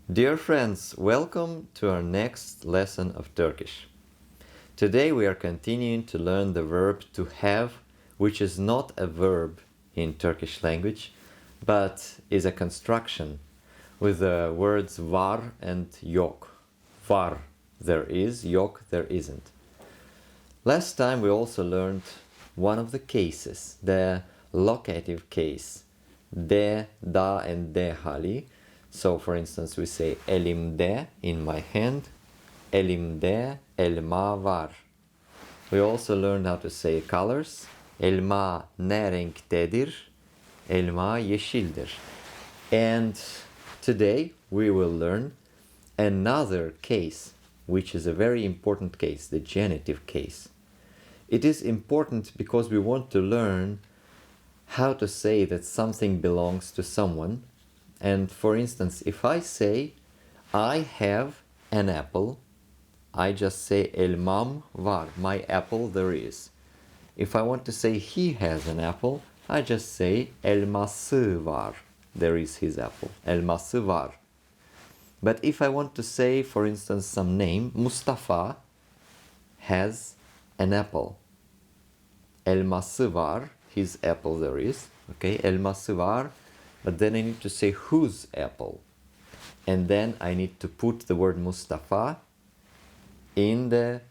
Dear friends, welcome to our next lesson of Turkish. Today we are continuing to learn the verb to have, which is not a verb in Turkish language, but is a construction with the words var and yok. Var, there is, yok, there isn't. Last time we also learned one of the cases, the locative case, de, da and de hali. So for instance we say elimde, in my hand, elimde elma var. We also learned how to say colors. Elma ne renktedir? Elma yeşildir. And today we will learn another case, which is a very important case, the genitive case. It is important because we want to learn how to say that something belongs to someone. And for instance, if I say, I have an apple, I just say elmam var, my apple there is. If I want to say he has an apple, I just say elması var, there is his apple, elması var. But if I want to say, for instance, some name, Mustafa has an apple. Elması var, his apple there is. Okay, elması var. But then I need to say whose apple. And then I need to put the word Mustafa in the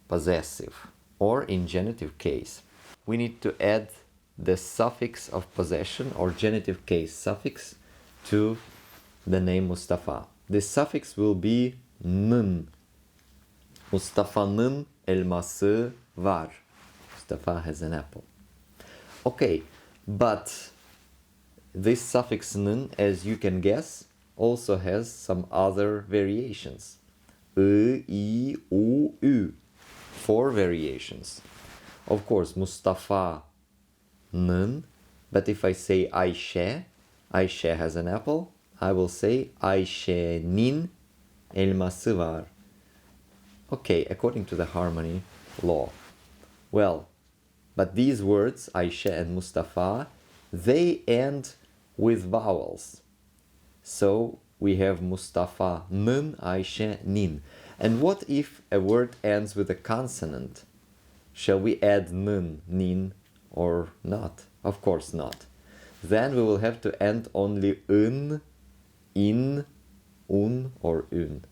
possessive or in genitive case. We need to add the suffix of possession or genitive case suffix to the name Mustafa. This suffix will be nın. Mustafa'nın elması var. Mustafa has an apple. Okay, but this suffix nın, as you can guess, also has some other variations. I, u, ü. 4 variations. Of course, Mustafa'nın, but if I say Ayşe, Ayşe has an apple, I will say Ayşe'nin elması var. Okay, according to the harmony law. Well, but these words, Ayşe and Mustafa, they end with vowels. So we have Mustafa'nın, Ayşe'nin. And what if a word ends with a consonant? Shall we add nın, nin, or not? Of course not. Then we will have to end only in, un, or ün.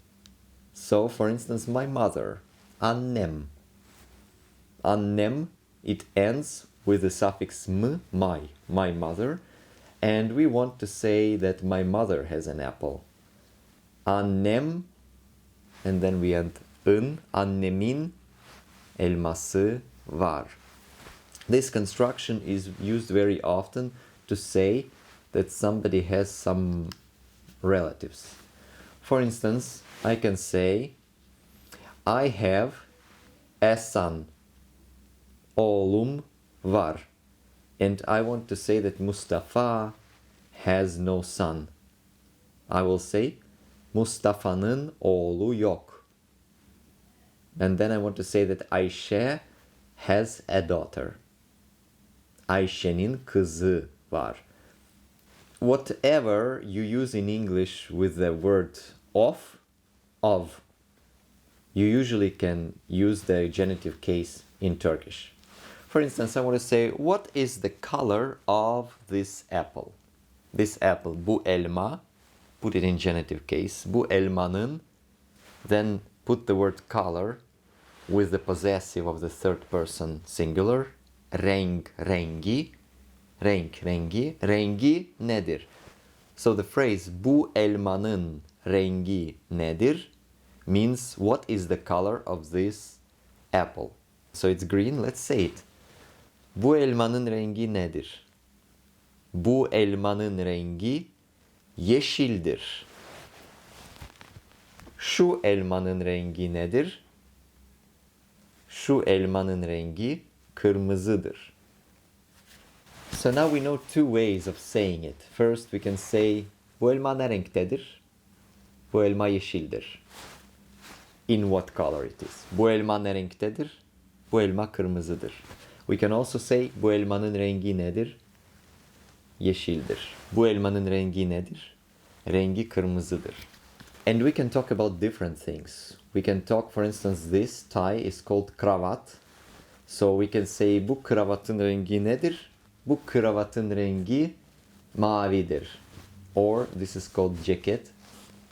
So for instance, my mother, annem. Annem, it ends with the suffix m, my mother. And we want to say that my mother has an apple. Annem, and then we end in, annemin elması var. This construction is used very often to say that somebody has some relatives. For instance, I can say, I have a son. Oğlum var. And I want to say that Mustafa has no son. I will say, Mustafa'nın oğlu yok. And then I want to say that Ayşe has a daughter. Ayşe'nin kızı var. Whatever you use in English with the word of, you usually can use the genitive case in Turkish. For instance, I want to say, what is the color of this apple? This apple, bu elma, put it in genitive case. Bu elmanın, then put the word color with the possessive of the third person singular. Renk, rengi, rengi nedir? So the phrase bu elmanın rengi nedir means what is the color of this apple? So it's green, let's say it. Bu elmanın rengi nedir? Bu elmanın rengi yeşildir. Şu elmanın rengi nedir? Şu elmanın rengi kırmızıdır. So now we know two ways of saying it. First we can say bu elma ne renktedir? Bu elma yeşildir. In what color it is? Bu elma ne renktedir? Bu elma kırmızıdır. We can also say bu elmanın rengi nedir? Yeşildir. Bu elmanın rengi nedir? Rengi kırmızıdır. And we can talk about different things. We can talk, for instance, this tie is called kravat. So we can say bu kravatın rengi nedir? Bu kravatın rengi mavidir. Or this is called jacket.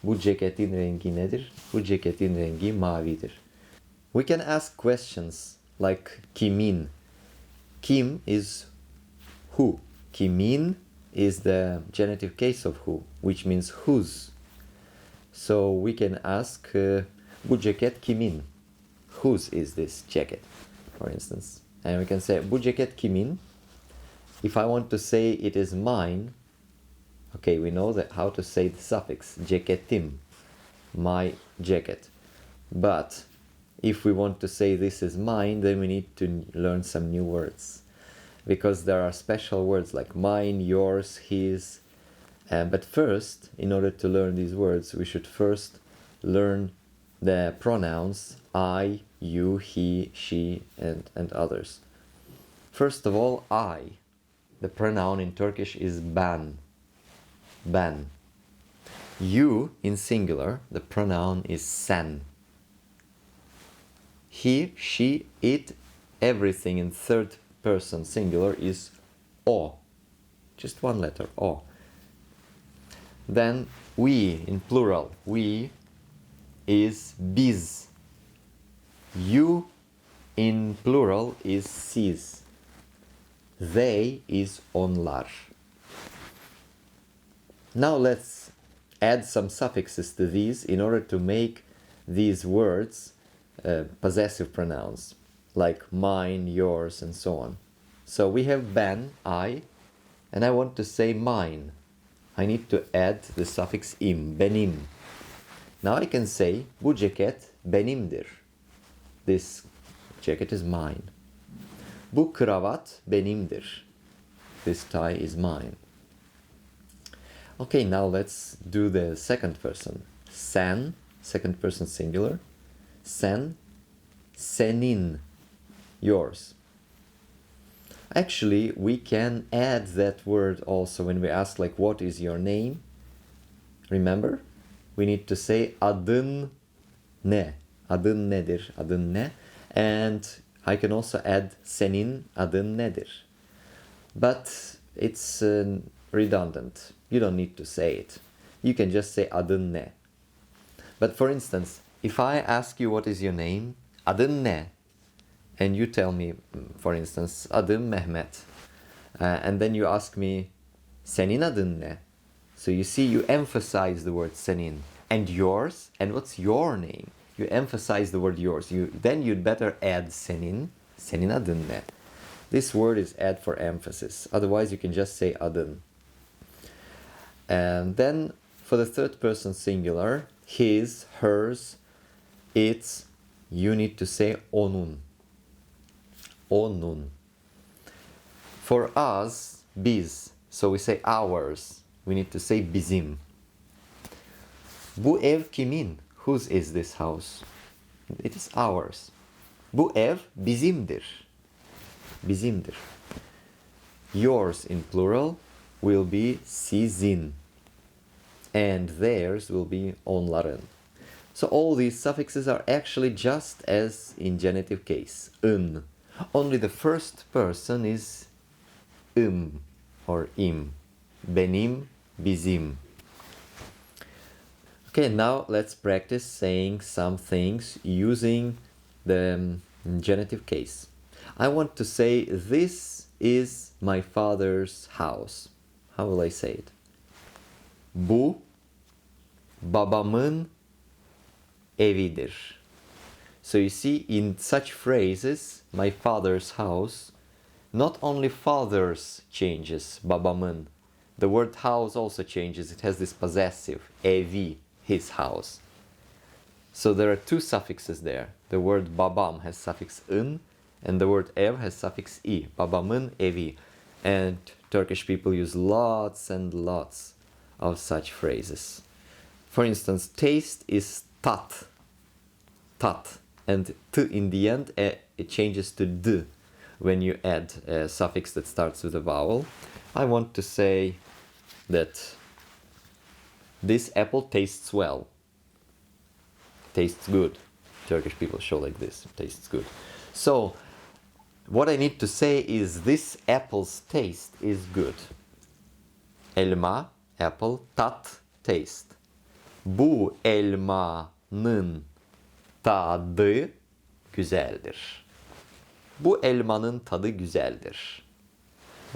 Bu ceketin rengi nedir? Bu ceketin rengi mavidir. We can ask questions like kimin. Kim is who. Kimin is the genitive case of who, which means whose. So we can ask bu ceket kimin? Whose is this jacket, for instance? And we can say bu ceket kimin? If I want to say it is mine, okay, we know that how to say the suffix ceketim, my jacket. But if we want to say this is mine, then we need to learn some new words, because there are special words like mine, yours, his. But first, in order to learn these words, we should first learn the pronouns I, you, he, she, and others. First of all, I. The pronoun in Turkish is ben. Ben. You, in singular, the pronoun is sen. He, she, it, everything in third person singular is o. Just one letter, o. Then we, in plural, we is biz. You, in plural, is siz. They is onlar. Now let's add some suffixes to these in order to make these words possessive pronouns, like mine, yours, and so on. So we have ben, I, and I want to say mine. I need to add the suffix im, benim. Now I can say bu ceket benimdir. This jacket is mine. Bu kravat benimdir. This tie is mine. Okay, now let's do the second person. Sen, second person singular. Sen, senin, yours. Actually, we can add that word also when we ask like what is your name? Remember? We need to say adın ne? Adın nedir? Adın ne? And I can also add senin adın nedir? But it's redundant. You don't need to say it. You can just say adın ne. But for instance, if I ask you what is your name, adın ne? And you tell me, for instance, adım Mehmet. And then you ask me, senin adın ne? So you see, you emphasize the word senin. And yours? And what's your name? You emphasize the word yours. Then you'd better add senin. Senin adın ne? This word is add for emphasis. Otherwise, you can just say adın. And then for the third person singular, his, hers, its, you need to say onun. Onun. For us, biz. So we say ours. We need to say bizim. Bu ev kimin? Whose is this house? It is ours. Bu ev bizimdir. Bizimdir. Yours in plural will be sizin. And theirs will be onların. So all these suffixes are actually just as in genitive case. Un. Only the first person is or im. Benim, bizim. Okay, now let's practice saying some things using the genitive case. I want to say, this is my father's house. How will I say it? Bu babamın evidir. So you see, in such phrases, my father's house, not only father's changes, babamın. The word house also changes. It has this possessive, evi, his house. So there are two suffixes there. The word babam has suffix ın, and the word ev has suffix i. Babamın evi. And Turkish people use lots and lots of such phrases. For instance, taste is tat. Tat. And t in the end, it changes to d when you add a suffix that starts with a vowel. I want to say that this apple tastes well. tastes good. Turkish people show like this, tastes good. So, what I need to say is this apple's taste is good. Elma, apple, tat, taste. Bu elmanın tadı güzeldir. Bu elmanın tadı güzeldir.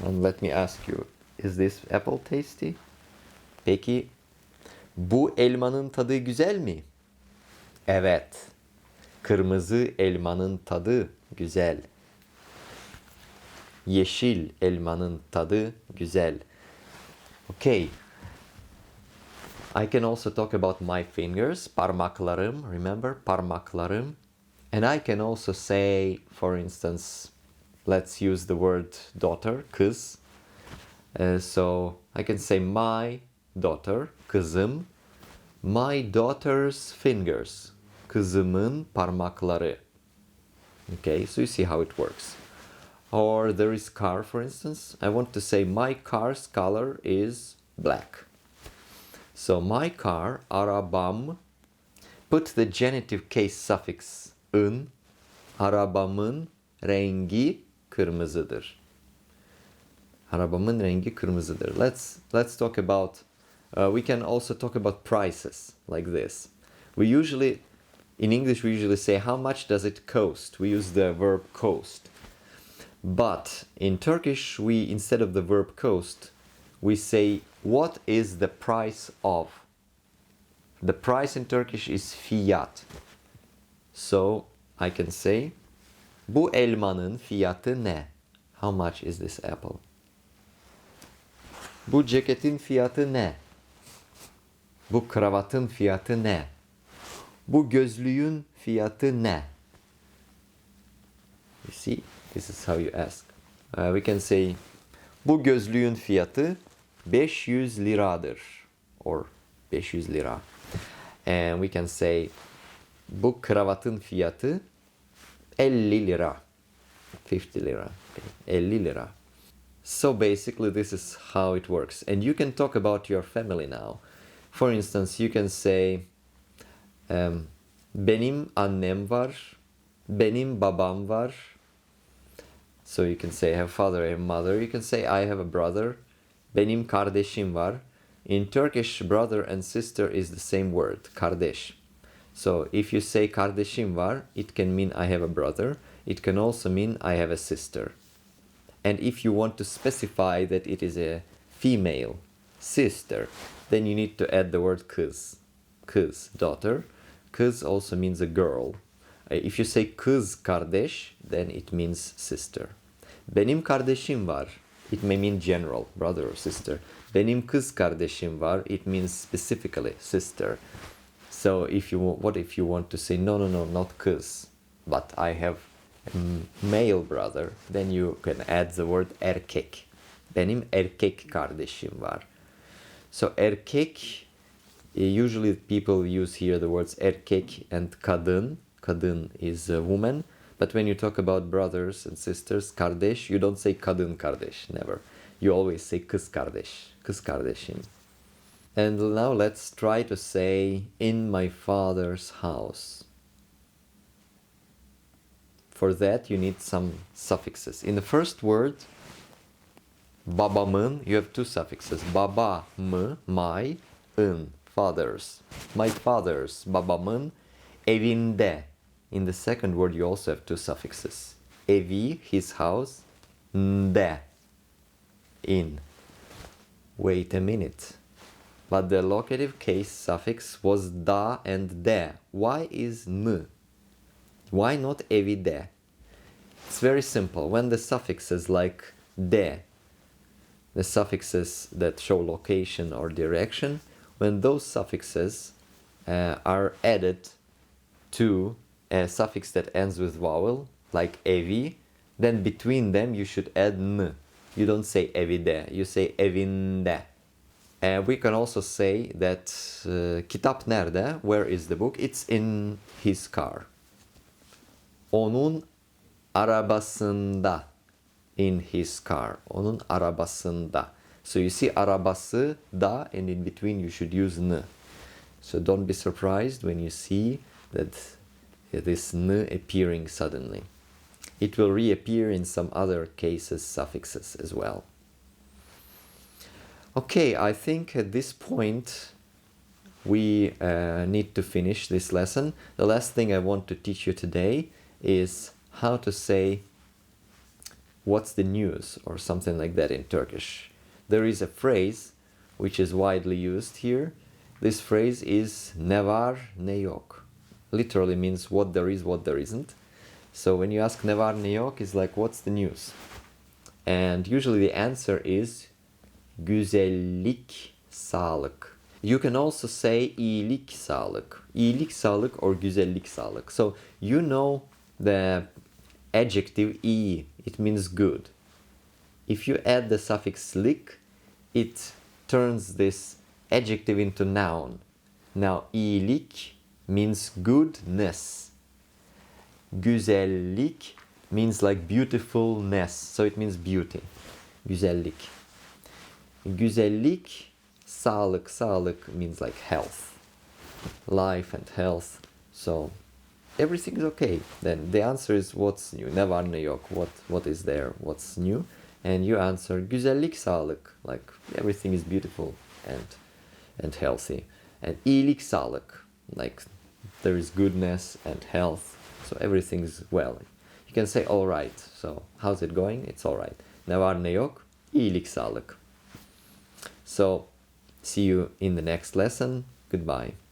And let me ask you, is this apple tasty? Peki, bu elmanın tadı güzel mi? Evet. Kırmızı elmanın tadı güzel. Yeşil elmanın tadı güzel. Okay. I can also talk about my fingers, parmaklarım, remember, parmaklarım. And I can also say, for instance, let's use the word daughter, kız. So I can say my daughter, kızım. My daughter's fingers, kızımın parmakları. Okay, so you see how it works. Or there is car, for instance. I want to say my car's color is black. So my car, arabam. Put the genitive case suffix ın. Arabamın rengi kırmızıdır. Arabamın rengi kırmızıdır. Let's talk about. We can also talk about prices like this. In English, we usually say how much does it cost. We use the verb cost. But in Turkish, instead of the verb cost, we say what is the price of. The price in Turkish is fiyat. So I can say bu elmanın fiyatı ne? How much is this apple? Bu ceketin fiyatı ne? Bu kravatın fiyatı ne? Bu gözlüğün fiyatı ne? You see, this is how you ask. We can say bu gözlüğün fiyatı 500 liradır. Or 500 lira. And we can say bu kravatın fiyatı 50 lira. 50 lira. 50 lira. So basically this is how it works. And you can talk about your family now. For instance, you can say benim annem var, benim babam var. So you can say I have a father, I have a mother. You can say I have a brother, benim kardeşim var. In Turkish, brother and sister is the same word, kardeş. So if you say kardeşim var, it can mean I have a brother. It can also mean I have a sister. And if you want to specify that it is a female sister, then you need to add the word kız. Kız, daughter. Kız also means a girl. If you say kız kardeş, then it means sister. Benim kardeşim var. It may mean general, brother or sister. Benim kız kardeşim var. It means specifically sister. So if you want to say no, not kız, but I have a male brother, then you can add the word erkek. Benim erkek kardeşim var. So erkek, usually people use here the words erkek and kadın. Kadın is a woman. But when you talk about brothers and sisters, kardeş, you don't say kadın kardeş, never. You always say kız kardeş, kız kardeşim. And now let's try to say in my father's house. For that you need some suffixes. In the first word, babamın, you have two suffixes. Baba, mı, my, ın, father's. My father's, babamın, evinde. In the second word you also have two suffixes. Evi, his house, nde, in. Wait a minute. But the locative case suffix was da and de. Why is n? Why not evide? It's very simple. When the suffixes like de, the suffixes that show location or direction, when those suffixes are added to a suffix that ends with vowel, like evi, then between them you should add n. You don't say evide, you say evinde. We can also say that kitap nerede? Where is the book? It's in his car. Onun arabasında. In his car. Onun arabasında. So you see arabası da, and in between you should use n. So don't be surprised when you see that this n appearing suddenly. It will reappear in some other cases, suffixes as well. Okay, I think at this point we need to finish this lesson. The last thing I want to teach you today is how to say "what's the news" or something like that in Turkish. There is a phrase which is widely used here. This phrase is "ne var ne yok." Literally means what there is, what there isn't. So when you ask "ne var ne yok," it's like what's the news? And usually the answer is güzellik, sağlık. You can also say iyilik, sağlık. İyilik, sağlık or güzellik, sağlık. So you know the adjective iyi, it means good. If you add the suffix lik, it turns this adjective into noun. Now iyilik means goodness. Güzellik means like beautifulness, so it means beauty. Güzellik. Güzellik, sağlık, sağlık means like health, life and health. So everything is okay. Then the answer is what's new. Ne var ne yok. What is there? What's new? And you answer güzellik, sağlık, like everything is beautiful and healthy. And iyilik, sağlık, like there is goodness and health. So everything is well. You can say all right. So how's it going? It's all right. Ne var ne yok. İyilik, sağlık. So see you in the next lesson. Goodbye.